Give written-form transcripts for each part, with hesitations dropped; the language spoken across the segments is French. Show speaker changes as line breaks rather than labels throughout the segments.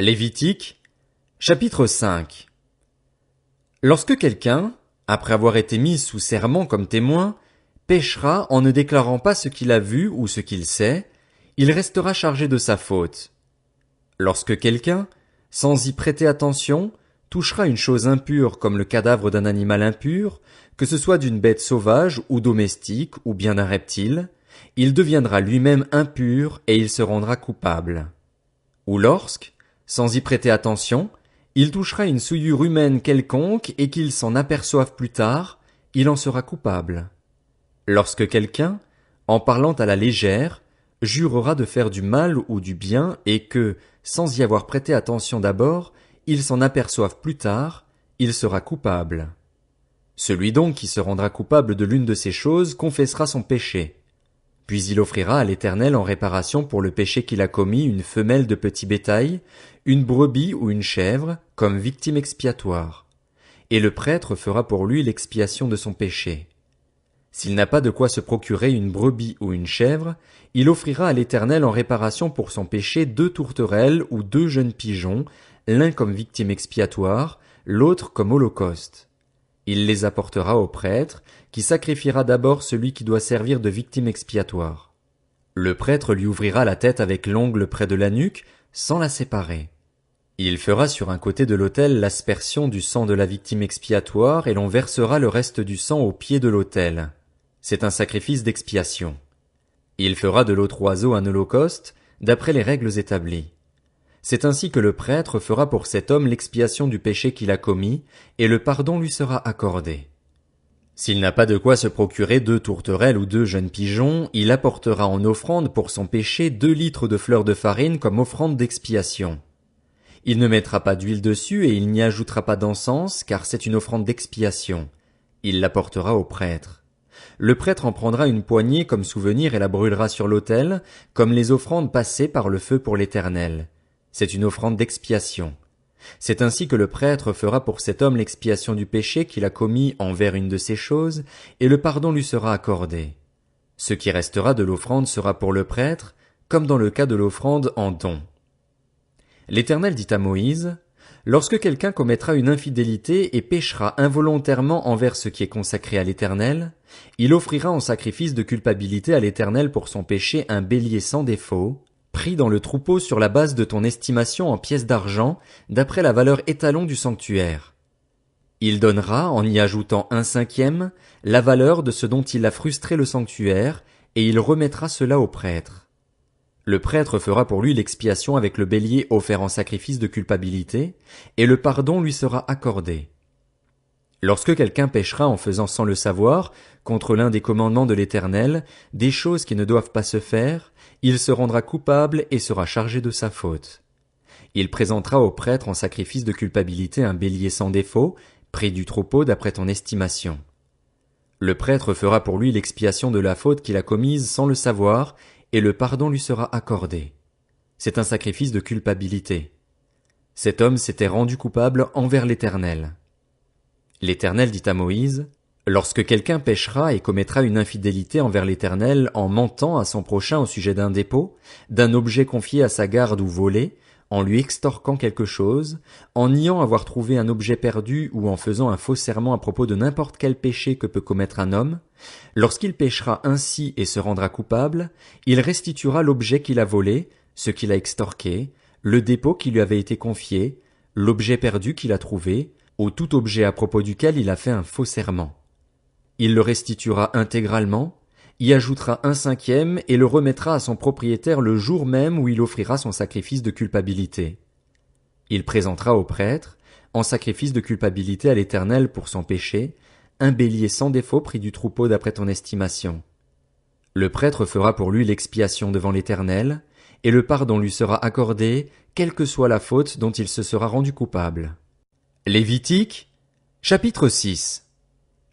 Lévitique, chapitre 5. Lorsque quelqu'un, après avoir été mis sous serment comme témoin, péchera en ne déclarant pas ce qu'il a vu ou ce qu'il sait, il restera chargé de sa faute. Lorsque quelqu'un, sans y prêter attention, touchera une chose impure comme le cadavre d'un animal impur, que ce soit d'une bête sauvage ou domestique ou bien d'un reptile, il deviendra lui-même impur et il se rendra coupable. Ou lorsque, sans y prêter attention, il touchera une souillure humaine quelconque et qu'il s'en aperçoive plus tard, il en sera coupable. Lorsque quelqu'un, en parlant à la légère, jurera de faire du mal ou du bien et que, sans y avoir prêté attention d'abord, il s'en aperçoive plus tard, il sera coupable. Celui donc qui se rendra coupable de l'une de ces choses confessera son péché. Puis il offrira à l'Éternel en réparation pour le péché qu'il a commis une femelle de petit bétail, une brebis ou une chèvre, comme victime expiatoire. Et le prêtre fera pour lui l'expiation de son péché. S'il n'a pas de quoi se procurer une brebis ou une chèvre, il offrira à l'Éternel en réparation pour son péché 2 tourterelles ou 2 jeunes pigeons, l'un comme victime expiatoire, l'autre comme holocauste. Il les apportera au prêtre, qui sacrifiera d'abord celui qui doit servir de victime expiatoire. Le prêtre lui ouvrira la tête avec l'ongle près de la nuque, sans la séparer. Il fera sur un côté de l'autel l'aspersion du sang de la victime expiatoire et l'on versera le reste du sang au pied de l'autel. C'est un sacrifice d'expiation. Il fera de l'autre oiseau un holocauste, d'après les règles établies. C'est ainsi que le prêtre fera pour cet homme l'expiation du péché qu'il a commis, et le pardon lui sera accordé. S'il n'a pas de quoi se procurer 2 tourterelles ou 2 jeunes pigeons, il apportera en offrande pour son péché 2 litres de fleur de farine comme offrande d'expiation. Il ne mettra pas d'huile dessus et il n'y ajoutera pas d'encens, car c'est une offrande d'expiation. Il l'apportera au prêtre. Le prêtre en prendra une poignée comme souvenir et la brûlera sur l'autel, comme les offrandes passées par le feu pour l'Éternel. C'est une offrande d'expiation. C'est ainsi que le prêtre fera pour cet homme l'expiation du péché qu'il a commis envers une de ces choses, et le pardon lui sera accordé. Ce qui restera de l'offrande sera pour le prêtre, comme dans le cas de l'offrande en don. L'Éternel dit à Moïse, « Lorsque quelqu'un commettra une infidélité et péchera involontairement envers ce qui est consacré à l'Éternel, il offrira en sacrifice de culpabilité à l'Éternel pour son péché un bélier sans défaut, pris dans le troupeau sur la base de ton estimation en pièces d'argent, d'après la valeur étalon du sanctuaire. Il donnera, en y ajoutant 1/5, la valeur de ce dont il a frustré le sanctuaire, et il remettra cela au prêtre. Le prêtre fera pour lui l'expiation avec le bélier offert en sacrifice de culpabilité, et le pardon lui sera accordé. Lorsque quelqu'un péchera en faisant sans le savoir, contre l'un des commandements de l'Éternel, des choses qui ne doivent pas se faire, il se rendra coupable et sera chargé de sa faute. Il présentera au prêtre en sacrifice de culpabilité un bélier sans défaut, pris du troupeau d'après ton estimation. Le prêtre fera pour lui l'expiation de la faute qu'il a commise sans le savoir, et le pardon lui sera accordé. C'est un sacrifice de culpabilité. Cet homme s'était rendu coupable envers l'Éternel. L'Éternel dit à Moïse, « Lorsque quelqu'un péchera et commettra une infidélité envers l'Éternel en mentant à son prochain au sujet d'un dépôt, d'un objet confié à sa garde ou volé, en lui extorquant quelque chose, en niant avoir trouvé un objet perdu ou en faisant un faux serment à propos de n'importe quel péché que peut commettre un homme, lorsqu'il péchera ainsi et se rendra coupable, il restituera l'objet qu'il a volé, ce qu'il a extorqué, le dépôt qui lui avait été confié, l'objet perdu qu'il a trouvé, ou tout objet à propos duquel il a fait un faux serment. Il le restituera intégralement, y ajoutera 1/5 et le remettra à son propriétaire le jour même où il offrira son sacrifice de culpabilité. Il présentera au prêtre, en sacrifice de culpabilité à l'Éternel pour son péché, un bélier sans défaut pris du troupeau d'après ton estimation. Le prêtre fera pour lui l'expiation devant l'Éternel, et le pardon lui sera accordé, quelle que soit la faute dont il se sera rendu coupable. Lévitique, chapitre 6.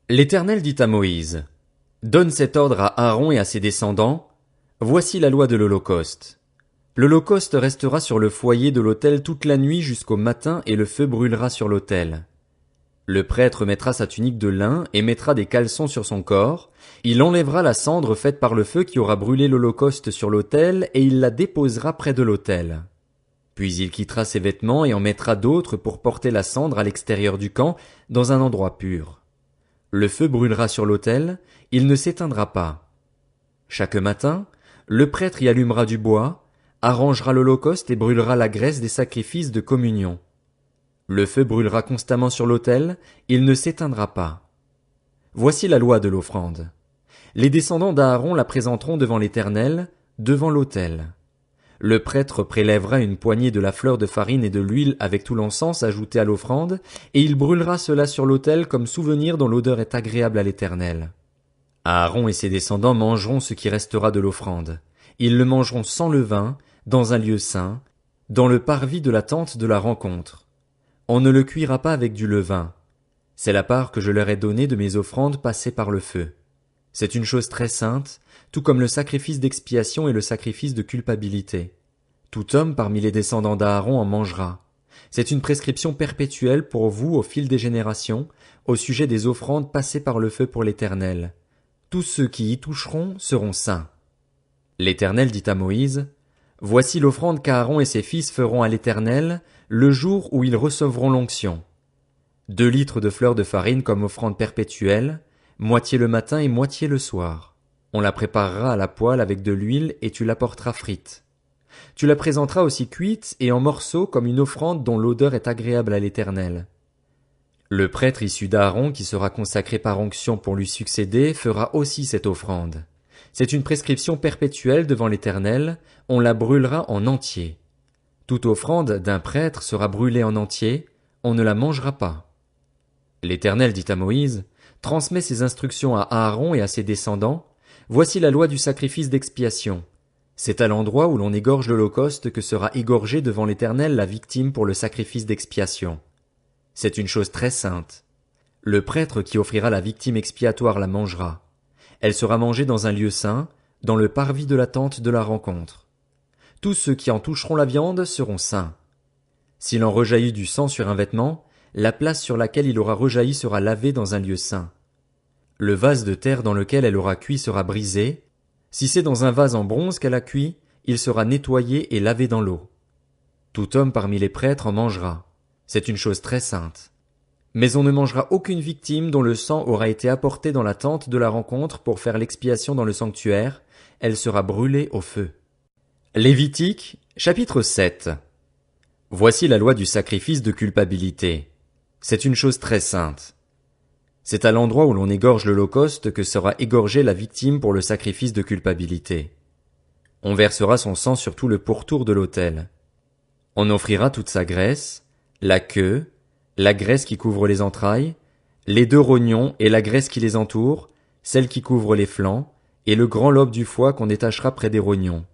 L'Éternel dit à Moïse, « Donne cet ordre à Aaron et à ses descendants. Voici la loi de l'Holocauste. L'Holocauste restera sur le foyer de l'autel toute la nuit jusqu'au matin et le feu brûlera sur l'autel. Le prêtre mettra sa tunique de lin et mettra des caleçons sur son corps. Il enlèvera la cendre faite par le feu qui aura brûlé l'Holocauste sur l'autel et il la déposera près de l'autel. Puis il quittera ses vêtements et en mettra d'autres pour porter la cendre à l'extérieur du camp, dans un endroit pur. Le feu brûlera sur l'autel, il ne s'éteindra pas. Chaque matin, le prêtre y allumera du bois, arrangera l'holocauste et brûlera la graisse des sacrifices de communion. Le feu brûlera constamment sur l'autel, il ne s'éteindra pas. Voici la loi de l'offrande. Les descendants d'Aaron la présenteront devant l'Éternel, devant l'autel. Le prêtre prélèvera une poignée de la fleur de farine et de l'huile avec tout l'encens ajouté à l'offrande, et il brûlera cela sur l'autel comme souvenir dont l'odeur est agréable à l'Éternel. Aaron et ses descendants mangeront ce qui restera de l'offrande. Ils le mangeront sans levain, dans un lieu saint, dans le parvis de la tente de la rencontre. On ne le cuira pas avec du levain. C'est la part que je leur ai donnée de mes offrandes passées par le feu. C'est une chose très sainte, tout comme le sacrifice d'expiation et le sacrifice de culpabilité. Tout homme parmi les descendants d'Aaron en mangera. C'est une prescription perpétuelle pour vous au fil des générations, au sujet des offrandes passées par le feu pour l'Éternel. Tous ceux qui y toucheront seront saints. L'Éternel dit à Moïse, « Voici l'offrande qu'Aaron et ses fils feront à l'Éternel, le jour où ils recevront l'onction. 2 litres de fleur de farine comme offrande perpétuelle, moitié le matin et moitié le soir. On la préparera à la poêle avec de l'huile et tu l'apporteras frite. Tu la présenteras aussi cuite et en morceaux comme une offrande dont l'odeur est agréable à l'Éternel. Le prêtre issu d'Aaron qui sera consacré par onction pour lui succéder fera aussi cette offrande. C'est une prescription perpétuelle devant l'Éternel, on la brûlera en entier. Toute offrande d'un prêtre sera brûlée en entier, on ne la mangera pas. L'Éternel dit à Moïse, transmets ces instructions à Aaron et à ses descendants. Voici la loi du sacrifice d'expiation. C'est à l'endroit où l'on égorge l'holocauste que sera égorgée devant l'Éternel la victime pour le sacrifice d'expiation. C'est une chose très sainte. Le prêtre qui offrira la victime expiatoire la mangera. Elle sera mangée dans un lieu saint, dans le parvis de la tente de la rencontre. Tous ceux qui en toucheront la viande seront saints. S'il en rejaillit du sang sur un vêtement, la place sur laquelle il aura rejailli sera lavée dans un lieu saint. Le vase de terre dans lequel elle aura cuit sera brisé. Si c'est dans un vase en bronze qu'elle a cuit, il sera nettoyé et lavé dans l'eau. Tout homme parmi les prêtres en mangera. C'est une chose très sainte. Mais on ne mangera aucune victime dont le sang aura été apporté dans la tente de la rencontre pour faire l'expiation dans le sanctuaire, elle sera brûlée au feu. Lévitique, chapitre 7. Voici la loi du sacrifice de culpabilité. C'est une chose très sainte. C'est à l'endroit où l'on égorge l'holocauste que sera égorgée la victime pour le sacrifice de culpabilité. On versera son sang sur tout le pourtour de l'autel. On offrira toute sa graisse, la queue, la graisse qui couvre les entrailles, les 2 rognons et la graisse qui les entoure, celle qui couvre les flancs, et le grand lobe du foie qu'on détachera près des rognons.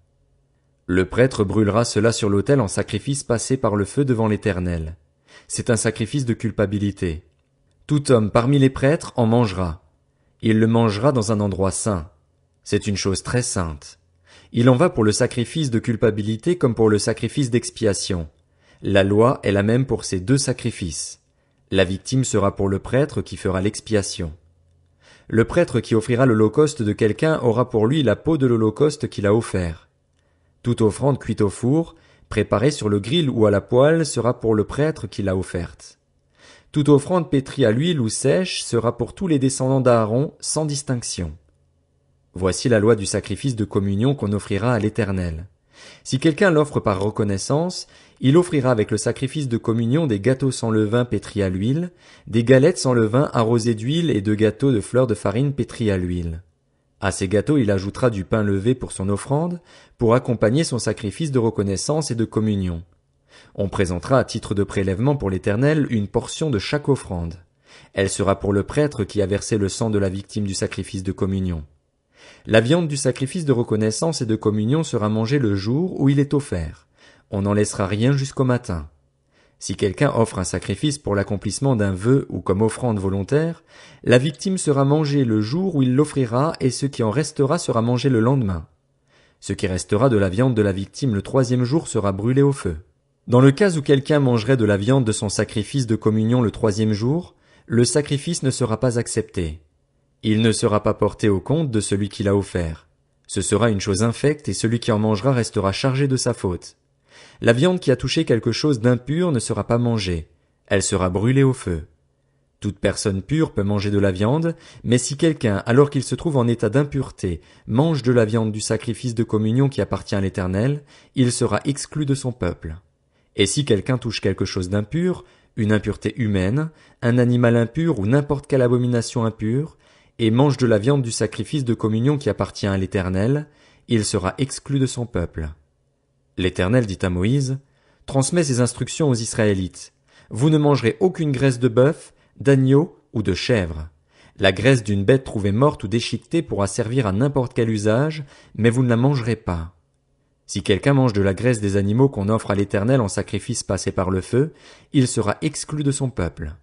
Le prêtre brûlera cela sur l'autel en sacrifice passé par le feu devant l'Éternel. C'est un sacrifice de culpabilité. Tout homme parmi les prêtres en mangera. Il le mangera dans un endroit saint. C'est une chose très sainte. Il en va pour le sacrifice de culpabilité comme pour le sacrifice d'expiation. La loi est la même pour ces 2 sacrifices. La victime sera pour le prêtre qui fera l'expiation. Le prêtre qui offrira l'holocauste de quelqu'un aura pour lui la peau de l'holocauste qu'il a offert. Toute offrande cuite au four, préparée sur le grill ou à la poêle, sera pour le prêtre qui l'a offerte. Toute offrande pétrie à l'huile ou sèche sera pour tous les descendants d'Aaron, sans distinction. Voici la loi du sacrifice de communion qu'on offrira à l'Éternel. Si quelqu'un l'offre par reconnaissance, il offrira avec le sacrifice de communion des gâteaux sans levain pétris à l'huile, des galettes sans levain arrosées d'huile et 2 gâteaux de fleur de farine pétris à l'huile. À ces gâteaux il ajoutera du pain levé pour son offrande, pour accompagner son sacrifice de reconnaissance et de communion. On présentera à titre de prélèvement pour l'Éternel une portion de chaque offrande. Elle sera pour le prêtre qui a versé le sang de la victime du sacrifice de communion. La viande du sacrifice de reconnaissance et de communion sera mangée le jour où il est offert. On n'en laissera rien jusqu'au matin. Si quelqu'un offre un sacrifice pour l'accomplissement d'un vœu ou comme offrande volontaire, la victime sera mangée le jour où il l'offrira et ce qui en restera sera mangé le lendemain. Ce qui restera de la viande de la victime le 3e jour sera brûlé au feu. Dans le cas où quelqu'un mangerait de la viande de son sacrifice de communion le 3e jour, le sacrifice ne sera pas accepté. Il ne sera pas porté au compte de celui qui l'a offert. Ce sera une chose infecte et celui qui en mangera restera chargé de sa faute. La viande qui a touché quelque chose d'impur ne sera pas mangée, elle sera brûlée au feu. Toute personne pure peut manger de la viande, mais si quelqu'un, alors qu'il se trouve en état d'impureté, mange de la viande du sacrifice de communion qui appartient à l'Éternel, il sera exclu de son peuple. Et si quelqu'un touche quelque chose d'impur, une impureté humaine, un animal impur ou n'importe quelle abomination impure, et mange de la viande du sacrifice de communion qui appartient à l'Éternel, il sera exclu de son peuple. L'Éternel dit à Moïse, « Transmets ces instructions aux Israélites. Vous ne mangerez aucune graisse de bœuf, d'agneau ou de chèvre. La graisse d'une bête trouvée morte ou déchiquetée pourra servir à n'importe quel usage, mais vous ne la mangerez pas. Si quelqu'un mange de la graisse des animaux qu'on offre à l'Éternel en sacrifice passé par le feu, il sera exclu de son peuple.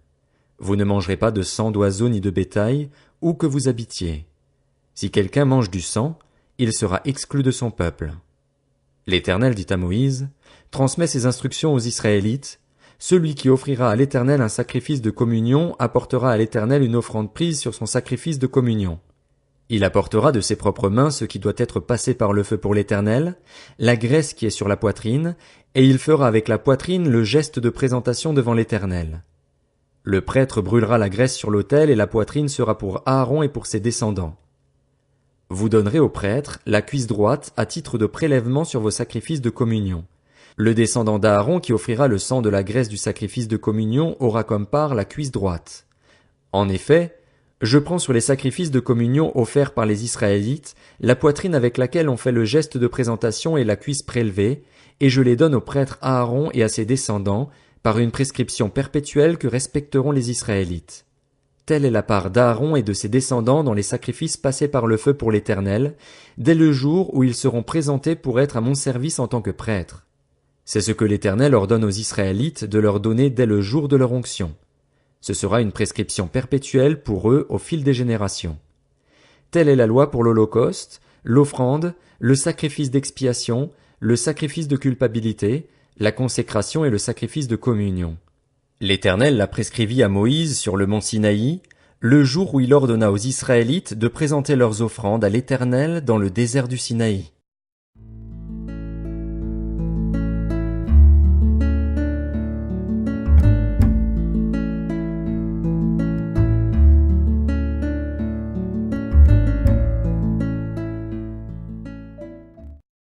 Vous ne mangerez pas de sang d'oiseau ni de bétail, où que vous habitiez. Si quelqu'un mange du sang, il sera exclu de son peuple. » L'Éternel dit à Moïse, « Transmets ces instructions aux Israélites. Celui qui offrira à l'Éternel un sacrifice de communion apportera à l'Éternel une offrande prise sur son sacrifice de communion. Il apportera de ses propres mains ce qui doit être passé par le feu pour l'Éternel, la graisse qui est sur la poitrine, et il fera avec la poitrine le geste de présentation devant l'Éternel. Le prêtre brûlera la graisse sur l'autel et la poitrine sera pour Aaron et pour ses descendants. Vous donnerez au prêtre la cuisse droite à titre de prélèvement sur vos sacrifices de communion. Le descendant d'Aaron qui offrira le sang de la graisse du sacrifice de communion aura comme part la cuisse droite. En effet, je prends sur les sacrifices de communion offerts par les Israélites la poitrine avec laquelle on fait le geste de présentation et la cuisse prélevée, et je les donne au prêtre Aaron et à ses descendants par une prescription perpétuelle que respecteront les Israélites. Telle est la part d'Aaron et de ses descendants dans les sacrifices passés par le feu pour l'Éternel, dès le jour où ils seront présentés pour être à mon service en tant que prêtres. C'est ce que l'Éternel ordonne aux Israélites de leur donner dès le jour de leur onction. Ce sera une prescription perpétuelle pour eux au fil des générations. Telle est la loi pour l'Holocauste, l'offrande, le sacrifice d'expiation, le sacrifice de culpabilité, la consécration et le sacrifice de communion. L'Éternel l'a prescrivit à Moïse sur le mont Sinaï, le jour où il ordonna aux Israélites de présenter leurs offrandes à l'Éternel dans le désert du Sinaï.